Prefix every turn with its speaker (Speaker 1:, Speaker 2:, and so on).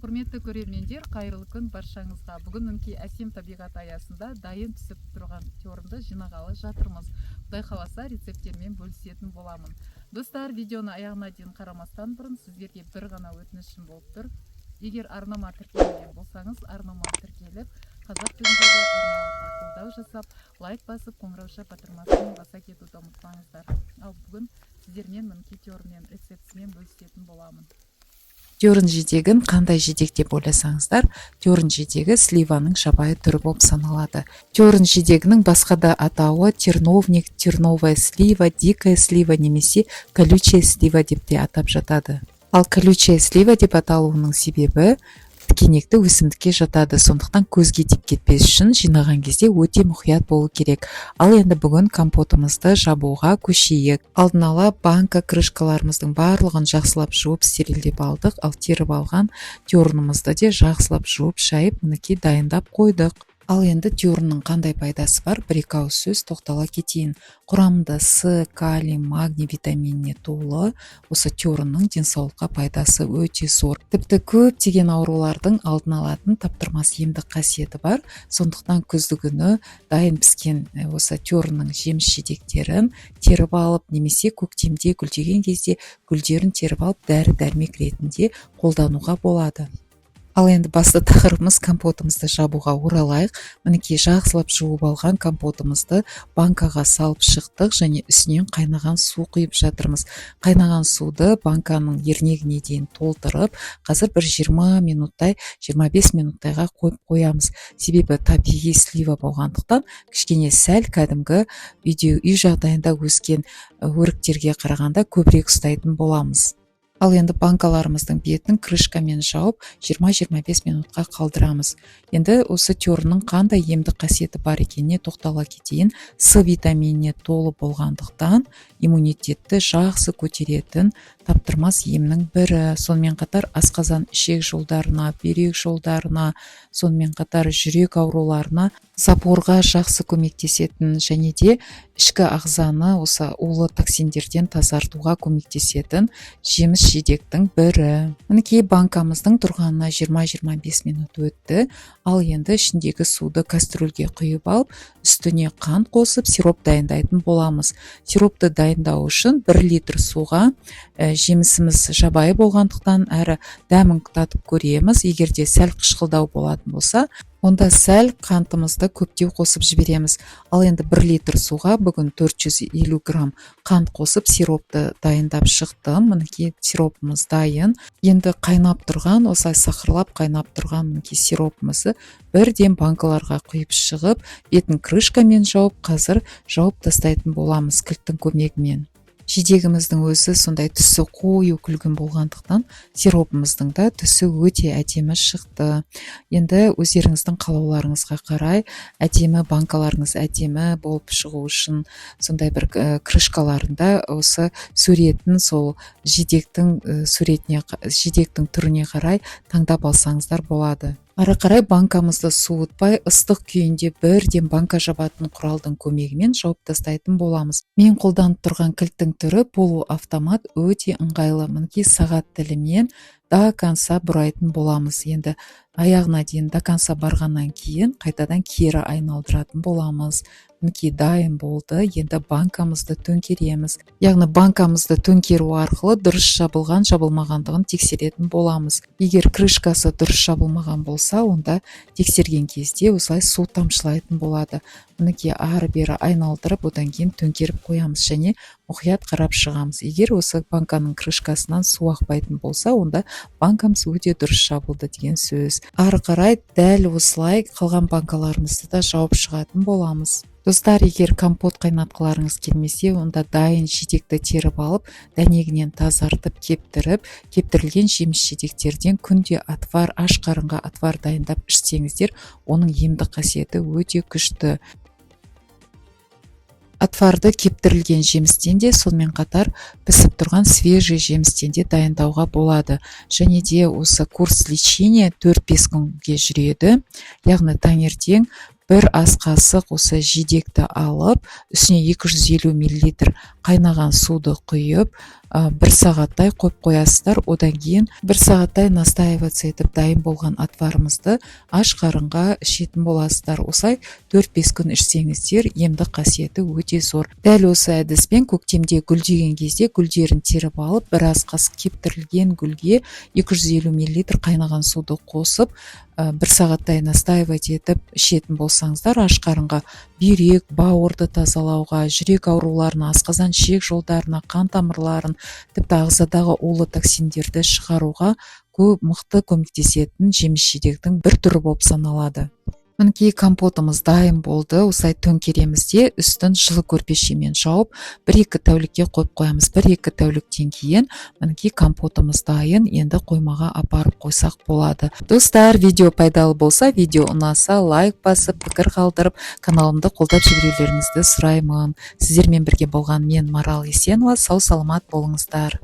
Speaker 1: Құрметті көрермендер, қайырлы күн баршаңызға. Бүгін мінекей әсем табиғат аясында дайын пісіп тұрған тёрімді жинағалы жатырмыз. Құдай қаласа рецепттермен бөлісетін боламын. Достар, видеоны аяғына дейін қарамастан бұрын сіздерге бір ғана өтінішім болып тұр. Егер арнама тіркелмеген болсаңыз, арнама тіркеліп, қазақ тіліндегі арналарға қолдау жасап, лайк басып, қоңырауша батырмасын баса кетуді ұмытпаңыздар. Ал бүгін сіздермен мінекей тёрімнен рецептісімен бөлісетін боламын.
Speaker 2: Тёрін жидегін қандай жидек деп ойласаңыздар, тёрін жидегі сливаның жабайы түрі болып саналады. Тёрін жидегінің басқа да атауы терновник, терновая слива, дикая слива немесе колючая слива деп те атап жатады. Ал колючая слива деп аталуының себебі тікенекті өсімдікке жатады, сондықтан көзге тиіп кетпес үшін жинаған кезде өте мұқият болу керек. Ал енді бүгін компотымызды жабуға көшейік. Алдын ала банка крышкаларымыздың барлығын жақсылап жуып стерилдеп алдық, ал теріп алған тёрінімізді де жақсылап жуып шайып мінекей дайындап қойдық. Ал енді тёріннің қандай пайдасы бар, бір-екі ауыз сөз тоқтала кетейін. Құрамында С, калий, магний витаминіне толы, осы тёріннің денсаулыққа пайдасы өте зор. Тіпті көптеген аурулардың алдын алатын таптырмас емдік қасиеті бар. Сондықтан күздігүні дайын піскен осы тёріннің жеміс жидектерін теріп алып, немесе көктемде гүлдеген кезде гүлдерін теріп алып, дәрі-дәрмек ретінде қолдануға болады. Ал енді басты тақырыбымыз компотымызды жабуға оралайық. Мінекей жақсылап жуып алған компотымызды банкаға салып шықтық және үстінен қайнаған су құйып жатырмыз. Қайнаған суды банканың ернегіне дейін толтырып, қазір бір 20 минуттай, 25 минуттайға қойып қоямыз. Себебі табиғи слива болғандықтан кішкене сәл кәдімгі үй жағдайында өскен өріктерге қарағанда көбірек ұстайтын боламыз. Ал енді банкаларымыздың бетін крышкамен жауып 20-25 минутқа қалдырамыз. Енді осы тёрінің қандай емдік қасиеті бар екеніне тоқтала кетейін. С витаминіне толы болғандықтан иммунитетті жақсы көтеретін таптырмас емнің бірі. Сонымен қатар асқазан ішек жолдарына, бүйрек жолдарына, сонымен қатар жүрек ауруларына, запорға жақсы көмектесетін және де ішкі ағзаны осы улы токсиндерден тазартуға көмектесетін жеміс жидектің бірі. Мінекей банкамыздың тұрғанына 20-25 минут өтті. Ал енді ішіндегі суды кастрюльге құйып алып, үстіне қант қосып, сироп дайындайтын боламыз. Сиропты дайындау үшін 1 литр суға жемісіміз жабайы болғандықтан әрі дәмін татып көреміз. Егер де сәл қышқылдау болатын болса, онда сәл қантымызды көптеу қосып жібереміз. Ал енді 1 литр суға бүгін 450 грамм қант қосып сиропты дайындап шықтым. Мінекей сиропымыз дайын. Енді қайнап тұрған, осылай сақырлап қайнап тұрған мінекей сиропымызды бірден банкаларға құйып шығып, бетін крышкамен жауып, қазір жауып тастайтын боламыз кілттің көмегімен. Жидегіміздің өзі сондай түсі қою күлгін болғандықтан сиропымыздың да түсі өте әдемі шықты. Енді өздеріңіздің қалауларыңызға қарай әдемі банкаларыңыз әдемі болып шығу үшін сондай бір крышкаларында осы суретін сол жидектің түріне қарай таңдап алсаңыздар болады. Ары қарай банкамызды суытпай, ыстық күйінде бірден банка жабатын құралдың көмегімен жауып тастайтын боламыз. Мен қолданып тұрған кілттің түрі полуавтомат, өте ыңғайлы. Мінекей сағат тілімен до конца бұрайтын боламыз. Енді аяғына дейін до конца барғаннан кейін қайтадан кері айналдыратын боламыз. Мінекей дайын болды. Енді банкамызды төңкереміз. Яғни банкамызды төңкеру арқылы дұрыс жабылған, жабылмағандығын тексеретін боламыз. Егер крышкасы дұрыс жабылмаған болса, онда тексерген кезде осылай су тамшылайтын болады. Мінекей ары-бері айналдырып, одан кейін төңкеріп қоямыз және мұқият қарап шығамыз. Егер осы банканың крышкасынан су ақпайтын болса, онда банкамыз өте дұрыс жабылды деген сөз. Ары қарай дәл осылай қалған банкаларымызды да жауып шығатын боламыз. Достар, егер компот қайнатқыларыңыз келмесе, онда дайын жидекті теріп алып, дәнегінен тазартып, кептірілген жеміс жидектерден күнде атвар, аш қарынға атвар дайындап ішсеңіздер, оның емдік қасиеті өте күшті. Атварды кептірілген жемістен де, сонымен қатар пісіп тұрған свежий жемістен де дайындауға болады. Және де осы курс лечения 4-5 күнге жүреді. Яғни таңертең бір ас қасық осы жидекті алып, үстіне 250 мл қайнаған суды құйып, 1 сағаттай қойып қоясыздар. Одан кейін 1 сағаттай настаиваться етіп дайын болған отварымызды аш қарынға ішетін боласыздар. Осылай 4-5 күн ішсеңіздер емдік қасиеті өте зор. Дәл осы әдіспен көктемде гүлдеген кезде гүлдерін теріп алып, біраз қасық кептірілген гүлге 250 мл қайнаған суды қосып, 1 сағаттай настаивать етіп ішетін болсаңыздар, аш қарынға бүйрек, бауырды тазалауға, жүрек ауруларына, асқазан ішек жолдарына, қан тамырларын, тіпті ағзадағы улы токсиндерді шығаруға мықты көмектесетін жеміс-жидектің бір түрі болып саналады. Мінекей компотымыз дайын болды. Осылай төңкереміз де үстін жылы көрпешемен жауып 1-2 тәулікке қойып қоямыз. 1-2 тәуліктен кейін мінекей компотымыз дайын. Енді қоймаға апарып қойсақ болады. Достар, видео пайдалы болса, видео ұнаса, лайк басып, пікір қалдырып, каналымды қолдап жіберулеріңізді сұраймын. Сіздермен бірге болған мен Марал Есенова. Сау саламат болыңыздар.